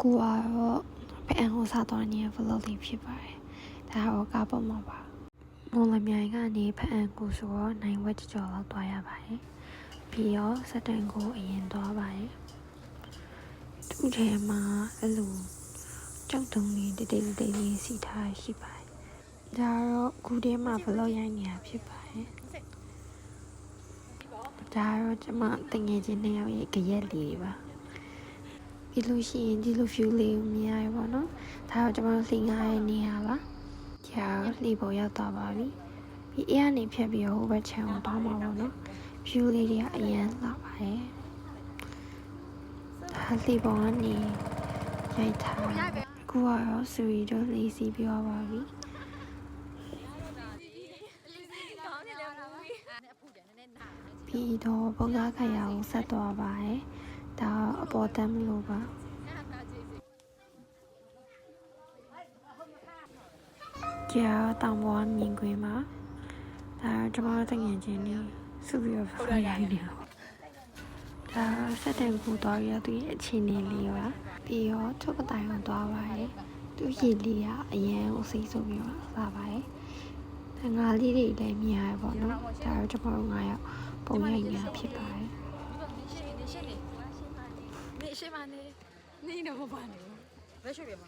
ကူကတော့ဖအန်ကိုစားသွားနေတဲ့ vlog လေးဖြစ်ပါတယ်ဒါတော့ကားပေါ်မှာပါမော်လမြိုင်ကနေဖအန်ကိုဆိုတော့နိုင်ဝက်ကြော်လောက်သွားရပါတယ်ပြီးတော့စက်တန်ကိုအရင်သွားပါတယ်သူ့ထဲမှာအဲ့လိုကြောက်တုံးလေးတိတ်လေးစီထားရှိပါတယ်ဒါတော့ကူထဲမှာ vlog ရိုက်နေတာဖြစ်ပါတယ်ဒါတော့ကျွန်မတငယ်ချင်း2ယောက်ရဲ့ကြရက်လေးပါပြီးလို့ရှိရင်ဒီလို view လေးကိုမြင်ရရပါတော့ဒါတော့ကျွန်မတို့လှိငားရဲ့နေရာပါကြာလှိပေါ်ရောက်သွားပါပြီပြီးအဲ့ကနေဖြတ်ပြီးတော့ဟိုဘက်ခြမ်းကိုတောင်းမှာပေါ့နော် view လေးတွေကအရင်လာပါတယ်ဒါလှိပေါ်ကနေရိုက်ထားအခုကတော့စူရီတို့လေးစီပြောပါပြီပြီးတော့ဘုံကားခရအောင်ဆက်သွားပါတယ်ဒါအပေါ်တမ်းမလို့ပါကြာတောင်ပေါ်မြင်ကွင်းမှာဒါကျွန်တော်တငယ်ချင်းလေးစုပြီးတော့ဖိုင်ရိုက်နေတာဒါစက်တန်ကူတော့ရသူရဲ့အခြေအနေလေးပါပြီးတော့ထုတ်ပတိုင်ကိုသွားပါတယ်သူရည်လေးကအရင်ကိုစိတ်ဆိုပြီးတော့လာပါတယ်ငါလေးတွေလည်းမြင်ရပါတော့ဒါတော့ကျွန်တော်9ယောက်ပုံရိပ်နေတာဖြစ်ပါတယ်你是吗？你怎么办的？没事别嘛。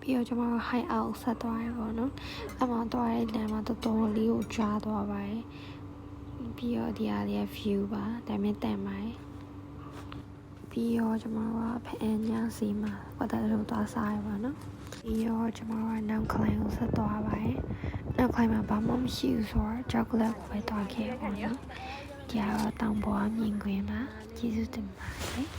ပြီးတော့ကျွန်တော် high out ဆက်သွားရပါတော့အမှသွားတဲ့လမ်းမှာတော်တော်လေးကိုကြားသွားပါတယ်ပြီးတော့ဒီအားလေး view ပါဒါပေမဲ့တန်ပါတယ်ပြီးတော့ကျွန်တော်ကဖအန်ညာစီမှာပတ်သက်လို့သွားစားရပါတော့ပြီးတော့ကျွန်တော်ကနောက်ခလိုင်းကိုဆက်သွားပါတယ်နောက်ခလိုင်းမှာဘာမှမရှိဘူးဆိုတော့ chocolate ကိုပဲသွားခဲ့ပါတော့ဒီကတော့တောင်ပေါ်မြင်ကွင်းပါကျေးဇူးတင်ပါတယ်